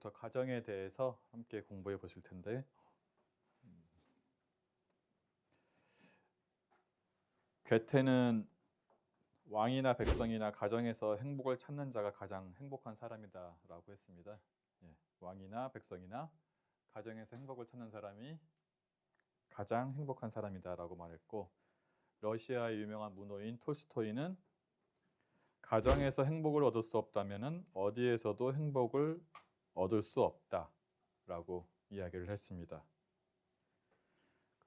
오늘부터 가정에 대해서 함께 공부해 보실 텐데, 괴테는 왕이나 백성이나 가정에서 행복을 찾는 자가 가장 행복한 사람이다라고 했습니다. 왕이나 백성이나 가정에서 행복을 찾는 사람이 가장 행복한 사람이다라고 말했고, 러시아의 유명한 문호인 톨스토이는 가정에서 행복을 얻을 수 없다면은 어디에서도 행복을 얻을 수 없다라고 이야기를 했습니다.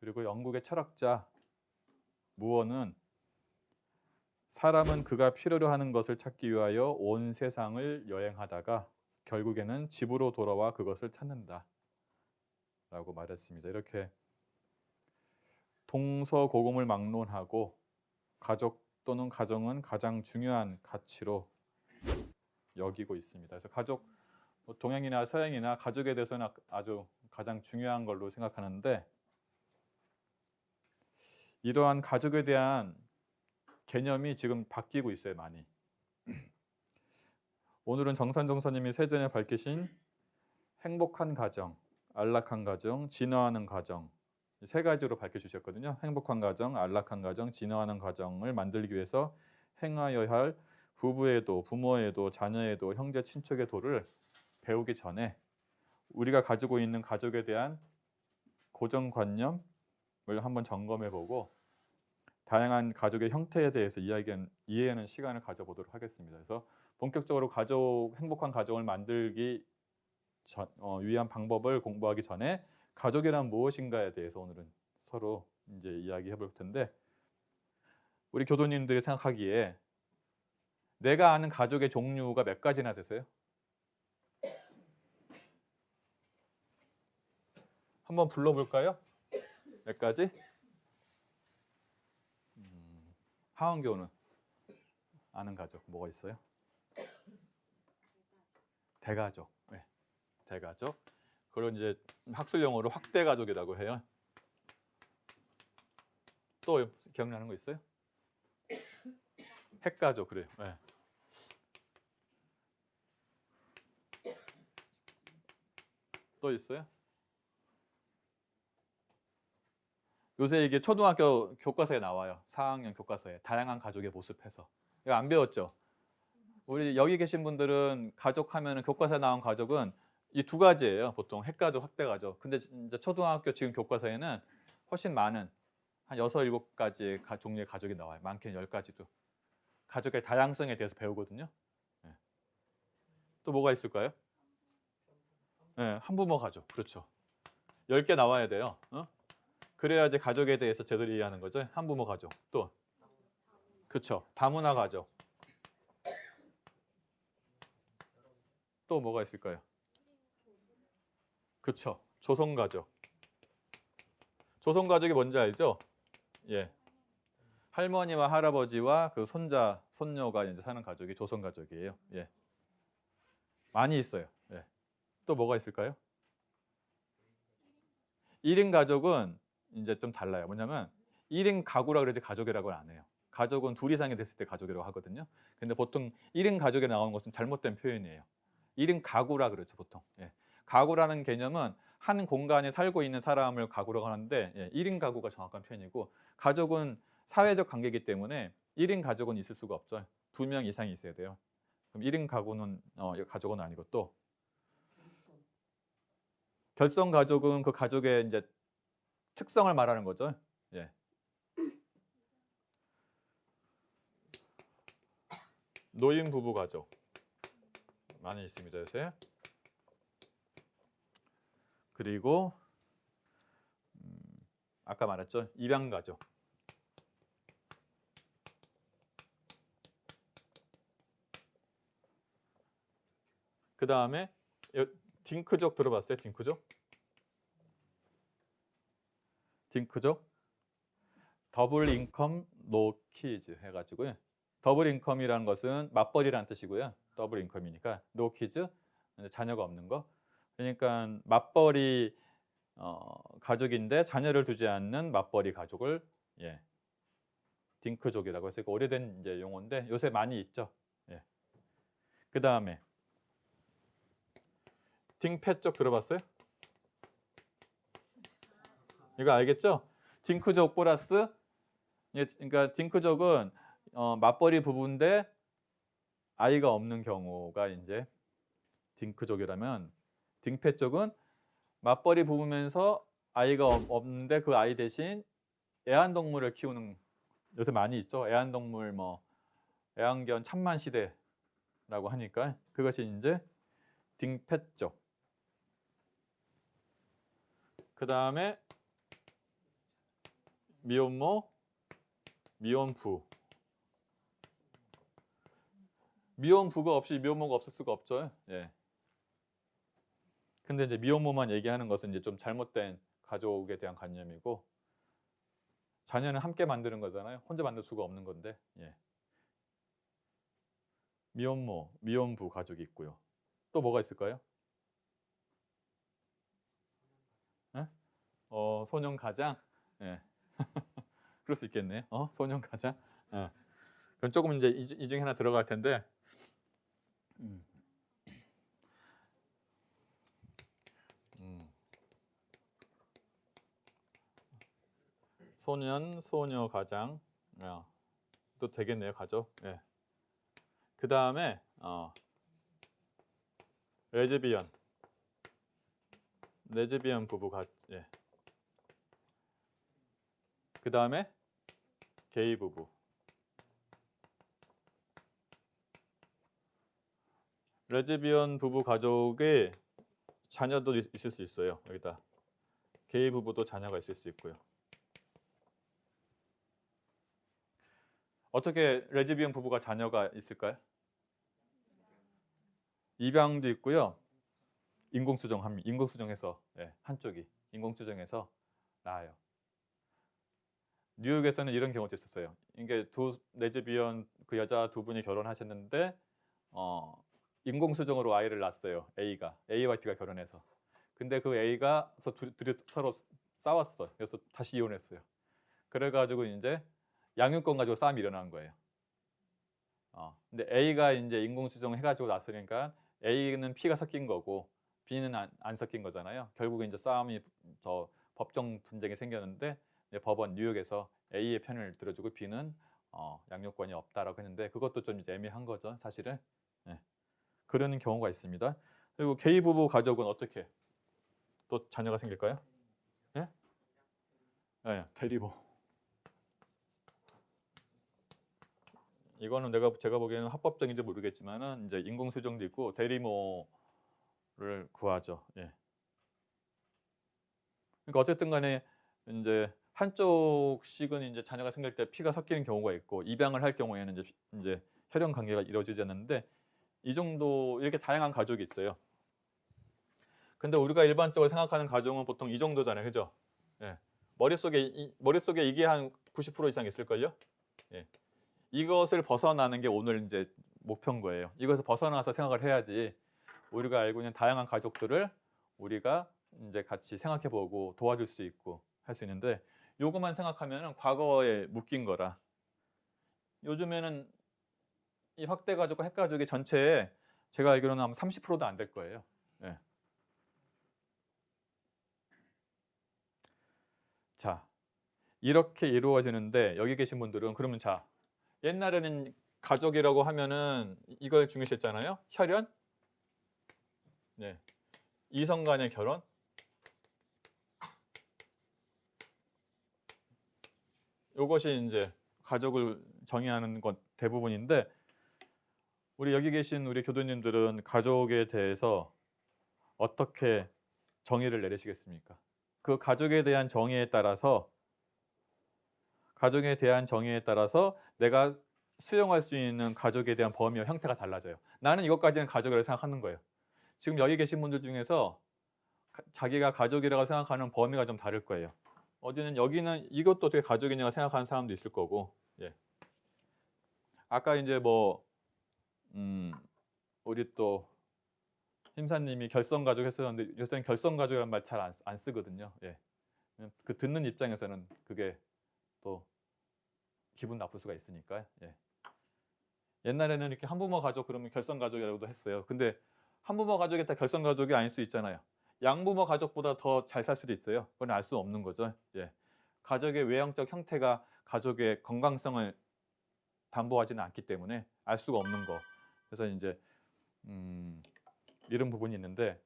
그리고 영국의 철학자 무어는 사람은 그가 필요로 하는 것을 찾기 위하여 온 세상을 여행하다가 결국에는 집으로 돌아와 그것을 찾는다 라고 말했습니다. 이렇게 동서고금을 막론하고 가족 또는 가정은 가장 중요한 가치로 여기고 있습니다. 그래서 가족, 동양이나 서양이나 가족에 대해서는 아주 가장 중요한 걸로 생각하는데, 이러한 가족에 대한 개념이 지금 바뀌고 있어요, 많이. 오늘은 정산정 선생님이 세전에 밝히신 행복한 가정, 안락한 가정, 진화하는 가정, 세 가지로 밝혀주셨거든요. 행복한 가정, 안락한 가정, 진화하는 가정을 만들기 위해서 행하여야 할 부부의 도, 부모의 도, 자녀의 도, 형제 친척의 도를 배우기 전에 우리가 가지고 있는 가족에 대한 고정관념을 한번 점검해보고 다양한 가족의 형태에 대해서 이해하는 시간을 가져보도록 하겠습니다. 그래서 본격적으로 행복한 가정을 만들기 위한 방법을 공부하기 전에 가족이란 무엇인가에 대해서 오늘은 서로 이제 이야기해 볼 텐데, 우리 교도님들이 생각하기에 내가 아는 가족의 종류가 몇 가지나 되세요? 한번 불러볼까요? 몇 가지? 하은교는 아는 가족 뭐가 있어요? 대가족. 네, 대가족. 그리고 이제 학술 용어로 확대 가족이라고 해요. 또 기억나는 거 있어요? 핵가족. 그래요. 네. 또 있어요? 요새 이게 초등학교 교과서에 나와요. 4학년 교과서에 다양한 가족의 모습해서. 이거 안 배웠죠? 우리 여기 계신 분들은 가족 하면은 교과서에 나온 가족은 이 두 가지예요. 보통 핵가족, 확대가족. 근데 이제 초등학교 지금 교과서에는 훨씬 많은 한 6, 7가지의 종류의 가족이 나와요. 많게는 10가지도. 가족의 다양성에 대해서 배우거든요. 네. 또 뭐가 있을까요? 네, 한부모 가족. 그렇죠. 10개 나와야 돼요. 그래야지 가족에 대해서 제대로 이해하는 거죠. 한부모 가족. 또 그렇죠. 다문화 가족. 또 뭐가 있을까요? 그렇죠. 조성 가족. 조성 가족이 뭔지 알죠? 예. 할머니와 할아버지와 그 손자, 손녀가 이제 사는 가족이 조성 가족이에요. 예. 많이 있어요. 예. 또 뭐가 있을까요? 1인 가족은 이제 좀 달라요. 뭐냐면 1인 가구라 그러지 가족이라고는 안 해요. 가족은 둘 이상이 됐을 때 가족이라고 하거든요. 근데 보통 1인 가족에 나오는 것은 잘못된 표현이에요. 1인 가구라 그러죠, 보통. 예. 가구라는 개념은 한 공간에 살고 있는 사람을 가구라고 하는데, 1인 가구가 정확한 표현이고, 가족은 사회적 관계이기 때문에 1인 가족은 있을 수가 없죠. 2명 이상이 있어야 돼요. 그럼 1인 가구는 가족은 아니고, 또 결성 가족은 그 가족의 이제 특성을 말하는 거죠. 예. 노인 부부 가족 많이 있습니다, 요새. 그리고 아까 말했죠, 입양 가족. 그 다음에 딩크족 들어봤어요? 딩크족? 딩크족? 더블 인컴 노 키즈 해가지고요. 더블 인컴이라는 것은 맞벌이라는 뜻이고요. 더블 인컴이니까 노 키즈, 자녀가 없는 거. 그러니까 맞벌이 가족인데 자녀를 두지 않는 맞벌이 가족을 딩크족이라고 해서 오래된 이제 용어인데 요새 많이 있죠. 그 다음에 딩패족 들어봤어요? 이거 알겠죠? 딩크족 플러스 그러니까 딩크족은 맞벌이 부부인데 아이가 없는 경우가 이제 딩크족이라면 딩패족은 맞벌이 부부면서 아이가 없는데 그 아이 대신 애완동물을 키우는 요새 많이 있죠. 애완동물 뭐 애완견 천만 시대라고 하니까 그것이 이제 딩패족. 그 다음에 미혼모, 미혼부. 미혼부가 없이 미혼모가 없을 수가 없죠. 예. 근데 이제 미혼모만 얘기하는 것은 이제 좀 잘못된 가족에 대한 관념이고 자녀는 함께 만드는 거잖아요. 혼자 만들 수가 없는 건데. 예. 미혼모, 미혼부 가족이 있고요. 또 뭐가 있을까요? 예? 소년 가장. 예. 그럴 수 있겠네. 소년 가장. 그럼 조금 이제 이 중에 하나 들어갈 텐데. 소년, 소녀 가장. 또 되겠네요, 가족. 예. 그 다음에 레즈비언 부부가. 예. 그 다음에 게이 부부. 레즈비언 부부 가족의 자녀도 있을 수 있어요. 여기다 게이 부부도 자녀가 있을 수 있고요. 어떻게 레즈비언 부부가 자녀가 있을까요? 입양도 있고요. 인공수정해서 한쪽이 인공수정해서 낳아요. 뉴욕에서는 이런 경우도 있었어요. 이게 두 레즈비언 그 여자 두 분이 결혼하셨는데 인공수정으로 아이를 낳았어요. A와 B가 결혼해서. 근데 그 A가 둘이 서로 싸웠어. 그래서 다시 이혼했어요. 그래가지고 이제 양육권 가지고 싸움이 일어난 거예요. 근데 A가 이제 인공수정 해가지고 낳았으니까 A는 피가 섞인 거고 B는 안 섞인 거잖아요. 결국에 이제 싸움이 더 법정 분쟁이 생겼는데 이제 법원 뉴욕에서 A의 편을 들어주고 B는 양육권이 없다라고 했는데 그것도 좀 이제 애매한 거죠, 사실은. 네. 그러는 경우가 있습니다. 그리고 게이 부부 가족은 어떻게 또 자녀가 생길까요? 예? 네, 대리모. 이거는 제가 보기에는 합법적인지 모르겠지만은 이제 인공수정도 있고 대리모를 구하죠. 예. 그러니까 어쨌든 간에 이제 한쪽씩은 이제 자녀가 생길 때 피가 섞이는 경우가 있고 입양을 할 경우에는 이제 혈연 관계가 이루어지지 않는데 이 정도 이렇게 다양한 가족이 있어요. 근데 우리가 일반적으로 생각하는 가정은 보통 이 정도잖아요, 그죠? 예. 머릿속에 이게 한 90% 이상 있을걸요? 예. 이것을 벗어나는 게 오늘 이제 목표인 거예요. 이것을 벗어나서 생각을 해야지 우리가 알고 있는 다양한 가족들을 우리가 이제 같이 생각해보고 도와줄 수 있고 할 수 있는데 요것만 생각하면은 과거에 묶인 거라. 요즘에는 이 확대 가족과 핵 가족이 전체에 제가 알기로는 아마 30%도 안 될 거예요. 예. 자, 이렇게 이루어지는데 여기 계신 분들은 그러면 자, 옛날에는 가족이라고 하면은 이걸 중요시했잖아요. 혈연, 네, 이성 간의 결혼, 이것이 이제 가족을 정의하는 것 대부분인데 우리 여기 계신 우리 교도님들은 가족에 대해서 어떻게 정의를 내리시겠습니까? 그 가족에 대한 정의에 따라서 내가 수용할 수 있는 가족에 대한 범위와 형태가 달라져요. 나는 이것까지는 가족이라고 생각하는 거예요. 지금 여기 계신 분들 중에서 자기가 가족이라고 생각하는 범위가 좀 다를 거예요. 여기는 이것도 어떻게 가족이냐고 생각하는 사람도 있을 거고. 예. 아까 이제 우리 또 힘사님이 결성가족 했었는데 요새는 결성가족이라는 말 잘 안 쓰거든요. 예. 그 듣는 입장에서는 그게 또 기분 나쁠 수가 있으니까. 예. 옛날에는 이렇게 한부모 가족 그러면 결성가족이라고도 했어요. 근데 한부모 가족이 다 결손 가족이 아닐 수 있잖아요. 양부모 가족보다 더 잘 살 수도 있어요. 그건 알 수 없는 거죠. 예. 가족의 외형적 형태가 가족의 건강성을 담보하지는 않기 때문에 알 수가 없는 거. 그래서 이제 이런 부분이 있는데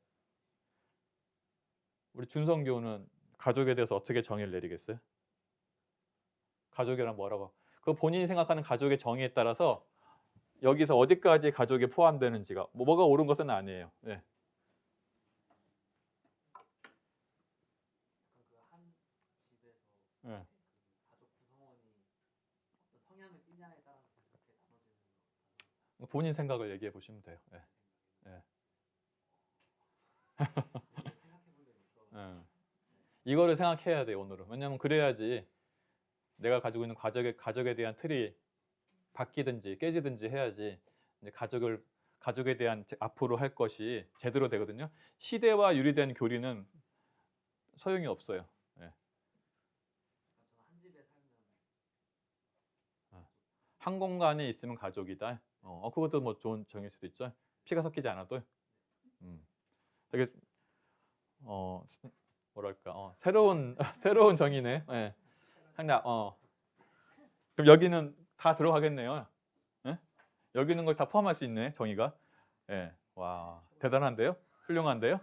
우리 준성 교우는 가족에 대해서 어떻게 정의를 내리겠어요? 가족이란 뭐라고? 그 본인이 생각하는 가족의 정의에 따라서 여기서 어디까지 가족에 포함되는지가 뭐가 옳은 것은 아니에요. 예. 그한 집에서 예. 가족 구성원이 어떤 성향을 띠냐에 따라서 그렇게 나눠지는 거. 본인 생각을 얘기해 보시면 돼요. 예. 예. 생각해 본 적이 없어. 예. 이거를 생각해야 돼요, 오늘은. 왜냐하면 그래야지 내가 가지고 있는 가족에 대한 틀이 바뀌든지 깨지든지 해야지 이제 가족에 대한 앞으로 할 것이 제대로 되거든요. 시대와 유리된 교리는 소용이 없어요. 예. 저는 한 집에 살면 한 공간에 있으면 가족이다. 그것도 뭐 좋은 정일 수도 있죠. 피가 섞이지 않아도. 되게 뭐랄까 새로운 정의네. 예. 상당 그럼 여기는 다 들어가겠네요. 예? 여기 있는 걸 다 포함할 수 있네 정의가. 예. 와 대단한데요? 훌륭한데요?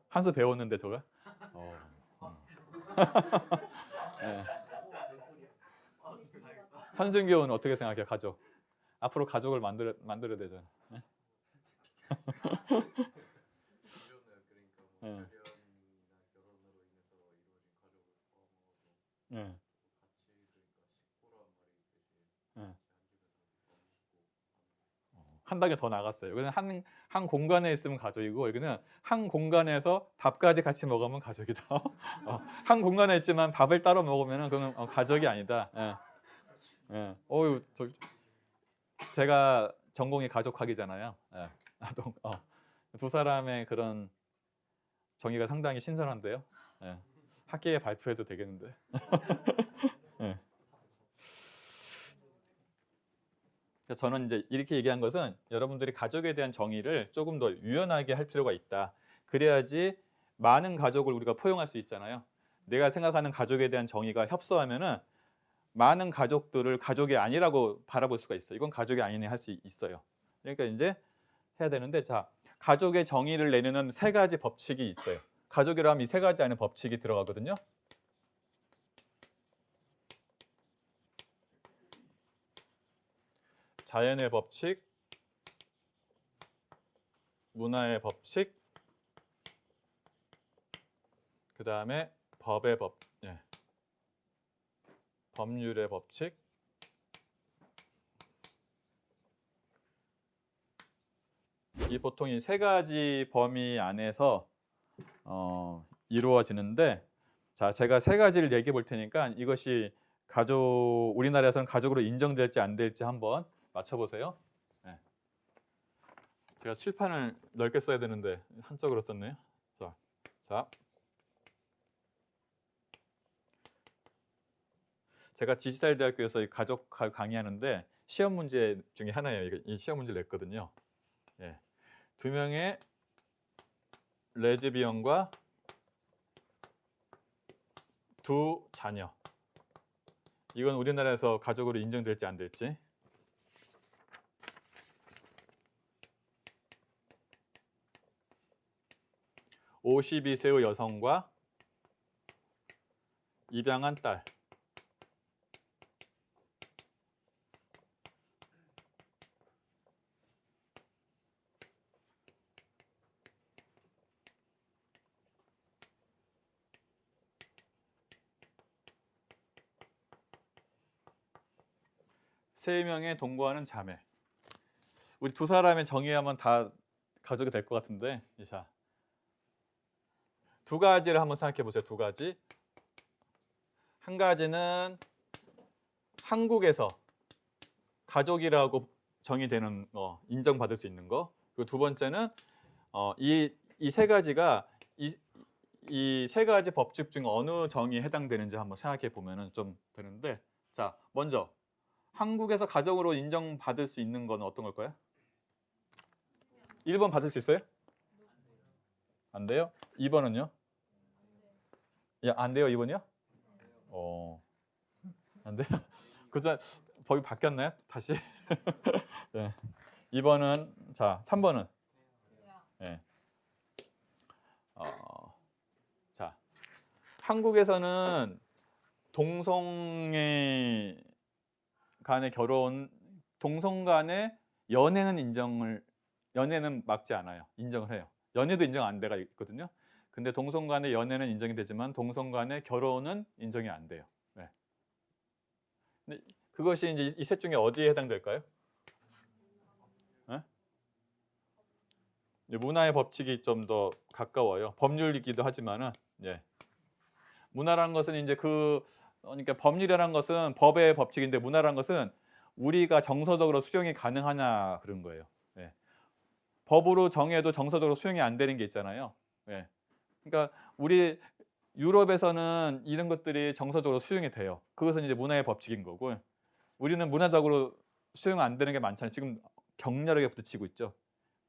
한 수 배웠는데 저가. 예. 현승교는 어떻게 생각해요? 가족. 앞으로 가족을 만들어야 되잖아. 예? 그러니까 예. 결혼이나 결혼으로 인해서 이루어진 가족을 포함하고 예. 같이 그러니까 식구란 말이 예. 대신 한 단계 더 나갔어요. 여기는 한 공간에 있으면 가족이고 여기는 한 공간에서 밥까지 같이 먹으면 가족이다. 한 공간에 있지만 밥을 따로 먹으면 그건 가족이 아니다. 예. 예. 제가 전공이 가족학이잖아요. 예. 두 사람의 그런 정의가 상당히 신선한데요. 예. 학계에 발표해도 되겠는데. 예. 저는 이제 이렇게 얘기한 것은 여러분들이 가족에 대한 정의를 조금 더 유연하게 할 필요가 있다. 그래야지 많은 가족을 우리가 포용할 수 있잖아요. 내가 생각하는 가족에 대한 정의가 협소하면은 많은 가족들을 가족이 아니라고 바라볼 수가 있어요. 이건 가족이 아니네 할 수 있어요. 그러니까 이제 해야 되는데 자, 가족의 정의를 내리는 세 가지 법칙이 있어요. 가족이라면 이 세 가지 안에 법칙이 들어가거든요. 자연의 법칙, 문화의 법칙, 그 다음에 법률의 법칙, 이 보통 이 세 가지 범위 안에서 이루어지는데, 자 제가 세 가지를 얘기해 볼 테니까 이것이 우리나라에서는 가족으로 인정될지 안 될지 한번 맞춰보세요. 네. 제가 칠판을 넓게 써야 되는데 한쪽으로 썼네요. 자, 제가 디지털 대학교에서 가족 강의하는데 시험 문제 중에 하나예요. 이 시험 문제를 냈거든요. 예. 2명의 레즈비언과 2 자녀. 이건 우리나라에서 가족으로 인정될지 안 될지. 52세의 여성과 입양한 딸. 세 명의 동거하는 자매. 우리 두 사람의 정의하면 다 가족이 될 것 같은데, 자, 두 가지를 한번 생각해 보세요. 두 가지. 한 가지는 한국에서 가족이라고 정의되는 거, 인정받을 수 있는 거. 그리고 두 번째는 이 세 가지가 이 세 가지 법칙 중 어느 정의에 해당되는지 한번 생각해 보면은 좀 되는데, 자, 먼저 한국에서 가족으로 인정받을 수 있는 건 어떤 걸까요? 1번 받을 수 있어요? 안 돼요? 2번은요? 야, 안 돼요, 2번이요? 안 돼요? 그전 법이 바뀌었나요? 다시? 네. 2번은 자, 3번은 네. 자, 한국에서는 동성애 간의 결혼, 동성 간의 연애는 막지 않아요. 인정을 해요. 연애도 인정 안 돼가 있거든요. 근데 동성 간의 연애는 인정이 되지만 동성 간의 결혼은 인정이 안 돼요. 네. 근데 그것이 이제 이 셋 중에 어디에 해당될까요? 네? 문화의 법칙이 좀 더 가까워요. 법률이기도 하지만은 예. 문화라는 것은 이제 그러니까 법률이라는 것은 법의 법칙인데 문화라는 것은 우리가 정서적으로 수용이 가능하냐 그런 거예요. 예. 법으로 정해도 정서적으로 수용이 안 되는 게 있잖아요. 예. 그러니까 우리 유럽에서는 이런 것들이 정서적으로 수용이 돼요. 그것은 이제 문화의 법칙인 거고 우리는 문화적으로 수용 안 되는 게 많잖아요. 지금 격렬하게 부딪히고 있죠.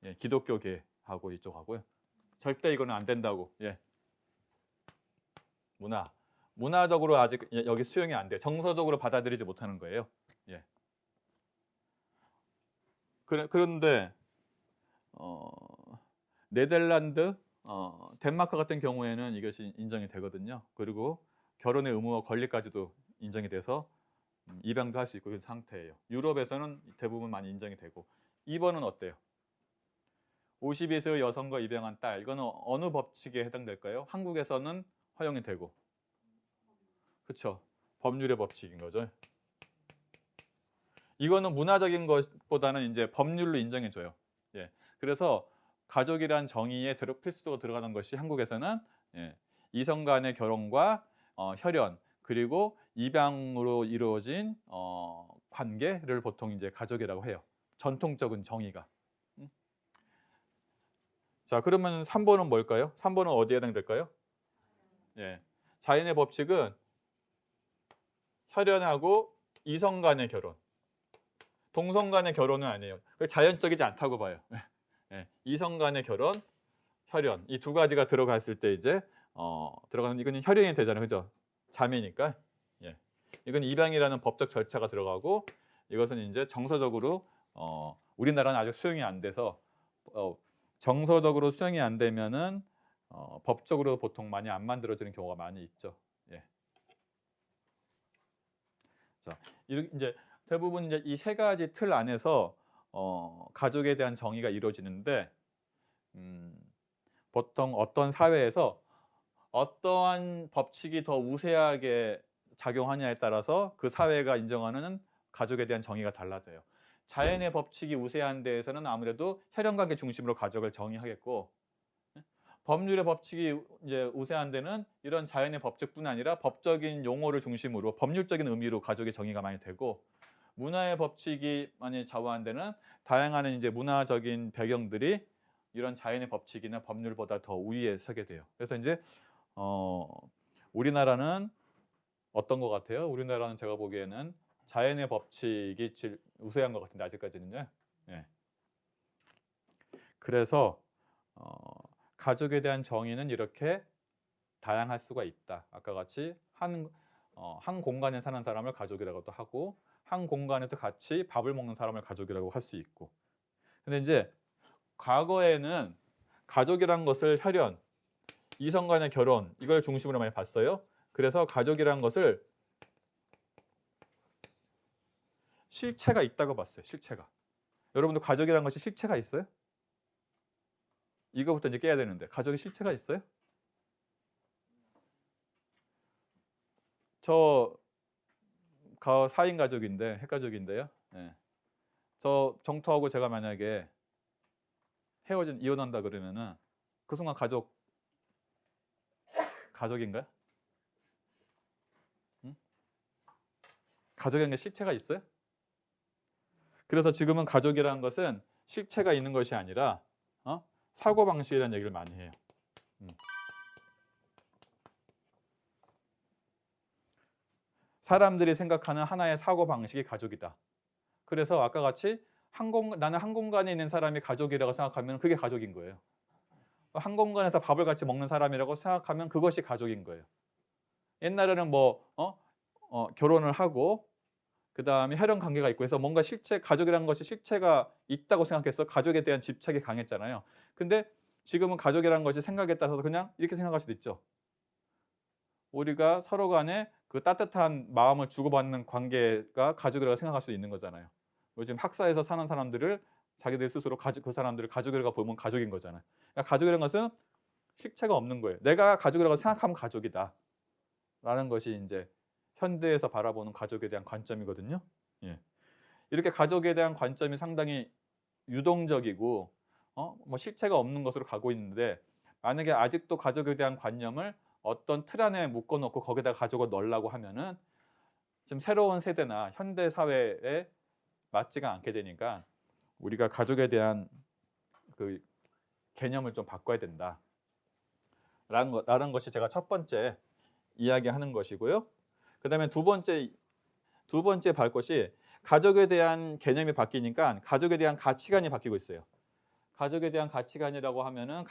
예. 기독교계하고 이쪽하고요. 절대 이거는 안 된다고. 예. 문화적으로 아직 여기 수용이 안 돼요. 정서적으로 받아들이지 못하는 거예요. 예. 그런데 네덜란드, 덴마크 같은 경우에는 이것이 인정이 되거든요. 그리고 결혼의 의무와 권리까지도 인정이 돼서 입양도 할 수 있고 이런 상태예요. 유럽에서는 대부분 많이 인정이 되고 2번은 어때요? 52세 여성과 입양한 딸 이거는 어느 법칙에 해당될까요? 한국에서는 허용이 되고 그렇죠. 법률의 법칙인 거죠. 이거는 문화적인 것보다는 이제 법률로 인정해 줘요. 예. 그래서 가족이란 정의에 필수적으로 들어가는 것이 한국에서는 예. 이성 간의 결혼과 혈연 그리고 입양으로 이루어진 관계를 보통 이제 가족이라고 해요. 전통적인 정의가. 자, 그러면 3번은 뭘까요? 3번은 어디에 해당될까요? 예. 자연의 법칙은 혈연하고 이성 간의 결혼. 동성 간의 결혼은 아니에요. 자연적이지 않다고 봐요. 예, 이성 간의 결혼, 혈연 이 두 가지가 들어갔을 때 이제 들어가는 이거는 혈연이 되잖아요, 그죠? 자매니까. 예, 이건 입양이라는 법적 절차가 들어가고 이것은 이제 정서적으로 우리나라는 아직 수용이 안 돼서 정서적으로 수용이 안 되면은 법적으로 보통 많이 안 만들어지는 경우가 많이 있죠. 예. 자, 이제 대부분 이제 이 세 가지 틀 안에서 가족에 대한 정의가 이루어지는데 보통 어떤 사회에서 어떠한 법칙이 더 우세하게 작용하냐에 따라서 그 사회가 인정하는 가족에 대한 정의가 달라져요. 자연의 법칙이 우세한 데에서는 아무래도 혈연관계 중심으로 가족을 정의하겠고 법률의 법칙이 이제 우세한 데는 이런 자연의 법칙뿐 아니라 법적인 용어를 중심으로 법률적인 의미로 가족의 정의가 많이 되고 문화의 법칙이 많이 좌우한 데는 다양한 이제 문화적인 배경들이 이런 자연의 법칙이나 법률보다 더 우위에 서게 돼요. 그래서 이제 우리나라는 어떤 것 같아요? 우리나라는 제가 보기에는 자연의 법칙이 제일 우세한 것 같은데 아직까지는요. 예. 그래서 가족에 대한 정의는 이렇게 다양할 수가 있다. 아까 같이 한 공간에 사는 사람을 가족이라고도 하고 한 공간에서 같이 밥을 먹는 사람을 가족이라고 할 수 있고. 근데 이제 과거에는 가족이란 것을 혈연, 이성 간의 결혼 이걸 중심으로 많이 봤어요. 그래서 가족이란 것을 실체가 있다고 봤어요. 실체가. 여러분도 가족이란 것이 실체가 있어요? 이거부터 이제 깨야 되는데 가족의 실체가 있어요? 저 4인 가족인데 핵가족인데요. 네. 저 정토하고 제가 만약에 이혼한다 그러면은 그 순간 가족인가요? 응? 가족이라는 게 실체가 있어요? 그래서 지금은 가족이라는 것은 실체가 있는 것이 아니라 사고 방식이라는 얘기를 많이 해요. 사람들이 생각하는 하나의 사고 방식이 가족이다. 그래서 아까 같이 나는 한 공간에 있는 사람이 가족이라고 생각하면 그게 가족인 거예요. 한 공간에서 밥을 같이 먹는 사람이라고 생각하면 그것이 가족인 거예요. 옛날에는 결혼을 하고 그다음에 혈연 관계가 있고 해서 뭔가 가족이라는 것이 실체가 있다고 생각해서 가족에 대한 집착이 강했잖아요. 근데 지금은 가족이라는 것이 생각에 따라서 그냥 이렇게 생각할 수도 있죠. 우리가 서로 간에 그 따뜻한 마음을 주고받는 관계가 가족이라고 생각할 수 있는 거잖아요. 요즘 학사에서 사는 사람들을 자기들 스스로 그 사람들을 가족이라고 보면 가족인 거잖아요. 그러니까 가족이라는 것은 실체가 없는 거예요. 내가 가족이라고 생각하면 가족이다 라는 것이 이제 현대에서 바라보는 가족에 대한 관점이거든요. 예. 이렇게 가족에 대한 관점이 상당히 유동적이고 실체가 없는 것으로 가고 있는데, 만약에 아직도 가족에 대한 관념을 어떤 틀 안에 묶어놓고 거기다 가족을 넣으려고 하면은 지금 새로운 세대나 현대 사회에 맞지가 않게 되니까 우리가 가족에 대한 그 개념을 좀 바꿔야 된다라는 것이 제가 첫 번째 이야기하는 것이고요. 그다음에 두 번째 발 것이 가족에 대한 개념이 바뀌니까 가족에 대한 가치관이 바뀌고 있어요. 가족에 대한 가치관이라고 하면은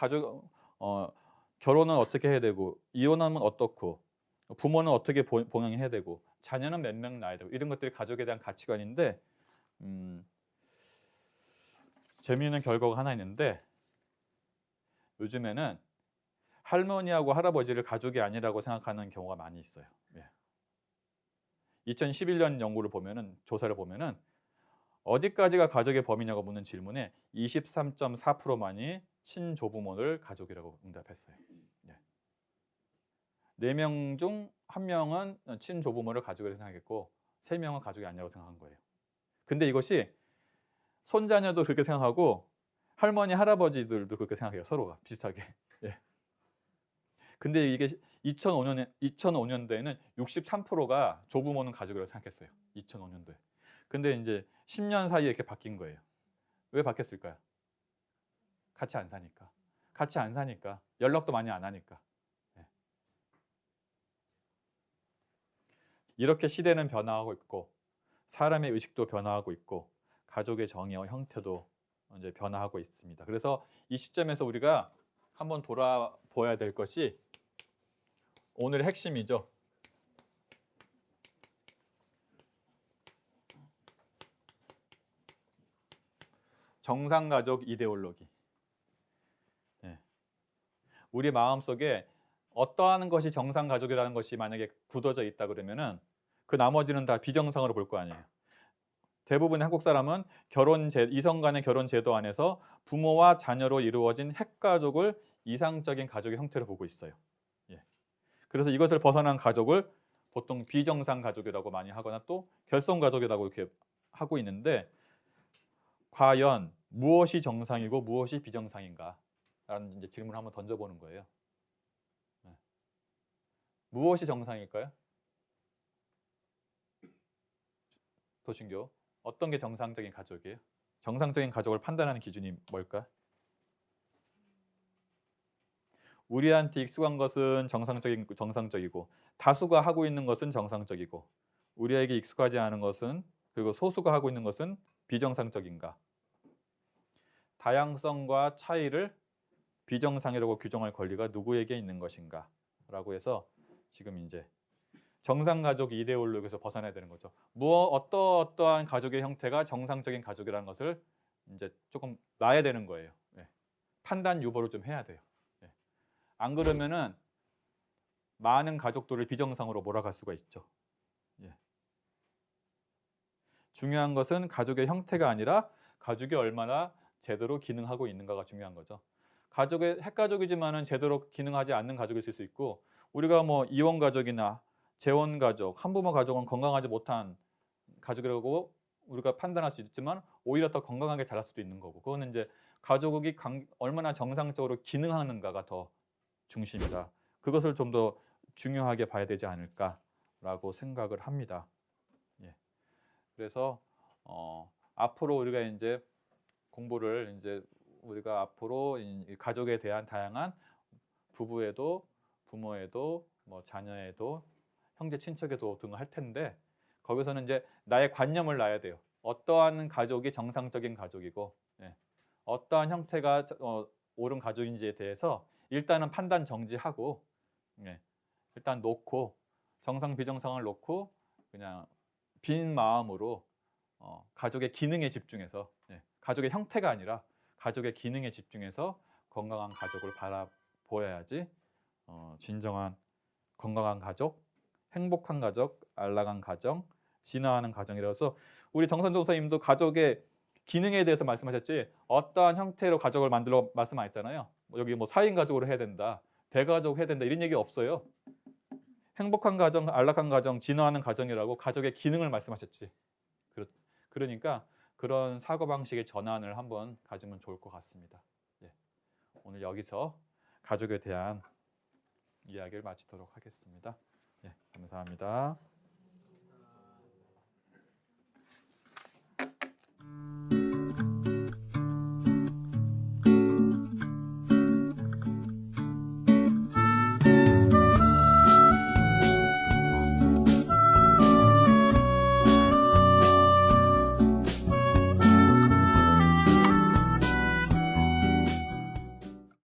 결혼은 어떻게 해야 되고, 이혼하면 어떻고, 부모는 어떻게 봉양해야 되고, 자녀는 몇 명 낳아야 되고, 이런 것들이 가족에 대한 가치관인데, 재미있는 결과가 하나 있는데, 요즘에는 할머니하고 할아버지를 가족이 아니라고 생각하는 경우가 많이 있어요. 2011년 조사를 보면은 어디까지가 가족의 범위냐고 묻는 질문에 23.4%만이 친조부모를 가족이라고 응답했어요. 4명 중 1명은 친조부모를 가족이라고 생각했고 3명은 가족이 아니라고 생각한 거예요. 근데 이것이 손자녀도 그렇게 생각하고 할머니, 할아버지들도 그렇게 생각해요. 서로가 비슷하게. 예. 근데 이게 2005년도에는 63%가 조부모는 가족이라고 생각했어요. 2005년도에. 근데 이제 10년 사이에 이렇게 바뀐 거예요. 왜 바뀌었을까요? 같이 안 사니까. 같이 안 사니까. 연락도 많이 안 하니까. 예. 이렇게 시대는 변화하고 있고 사람의 의식도 변화하고 있고 가족의 정의와 형태도 이제 변화하고 있습니다. 그래서 이 시점에서 우리가 한번 돌아보아야 될 것이 오늘의 핵심이죠. 정상가족 이데올로기. 예. 우리 마음속에 어떠한 것이 정상가족이라는 것이 만약에 굳어져 있다 그러면은 그 나머지는 다 비정상으로 볼 거 아니에요. 대부분의 한국 사람은 이성 간의 결혼 제도 안에서 부모와 자녀로 이루어진 핵가족을 이상적인 가족의 형태로 보고 있어요. 예. 그래서 이것을 벗어난 가족을 보통 비정상 가족이라고 많이 하거나 또 결손 가족이라고 이렇게 하고 있는데, 과연 무엇이 정상이고 무엇이 비정상인가? 라는 이제 질문을 한번 던져보는 거예요. 네. 무엇이 정상일까요? 도신교, 어떤 게 정상적인 가족이에요? 정상적인 가족을 판단하는 기준이 뭘까? 우리한테 익숙한 것은 정상적이고 다수가 하고 있는 것은 정상적이고 우리에게 익숙하지 않은 것은, 그리고 소수가 하고 있는 것은 비정상적인가? 다양성과 차이를 비정상이라고 규정할 권리가 누구에게 있는 것인가? 라고 해서 지금 이제 정상가족 이데올로기에서 벗어나야 되는 거죠. 어떠한 가족의 형태가 정상적인 가족이라는 것을 이제 조금 놔야 되는 거예요. 예. 판단 유보를 좀 해야 돼요. 예. 안 그러면은 많은 가족들을 비정상으로 몰아갈 수가 있죠. 예. 중요한 것은 가족의 형태가 아니라 가족이 얼마나 제대로 기능하고 있는가가 중요한 거죠. 핵가족이지만은 제대로 기능하지 않는 가족이 있을 수 있고, 우리가 뭐 이원 가족이나 재혼 가족, 한부모 가족은 건강하지 못한 가족이라고 우리가 판단할 수 있지만 오히려 더 건강하게 자랄 수도 있는 거고, 그거는 이제 가족이 얼마나 정상적으로 기능하는가가 더 중심이다. 그것을 좀 더 중요하게 봐야 되지 않을까라고 생각을 합니다. 예. 그래서 앞으로 우리가 이제 공부를 우리가 앞으로 이 가족에 대한 다양한 부부에도 부모에도 뭐 자녀에도 형제 친척에도 등을 할 텐데, 거기서는 이제 나의 관념을 놔야 돼요. 어떠한 가족이 정상적인 가족이고 어떠한 형태가 옳은 가족인지에 대해서 일단은 판단 정지하고 일단 놓고 정상 비정상을 놓고 그냥 빈 마음으로 가족의 기능에 집중해서 가족의 형태가 아니라 가족의 기능에 집중해서 건강한 가족을 바라보아야지 진정한 건강한 가족, 행복한 가족, 안락한 가정, 진화하는 가정이라서 우리 정선 전도사님도 가족의 기능에 대해서 말씀하셨지 어떠한 형태로 가족을 만들어 말씀 안 했잖아요. 여기 뭐 4인 가족으로 해야 된다, 대가족 해야 된다 이런 얘기 없어요. 행복한 가정, 안락한 가정, 진화하는 가정이라고 가족의 기능을 말씀하셨지. 그러니까 그런 사고방식의 전환을 한번 가지면 좋을 것 같습니다. 오늘 여기서 가족에 대한 이야기를 마치도록 하겠습니다. 감사합니다.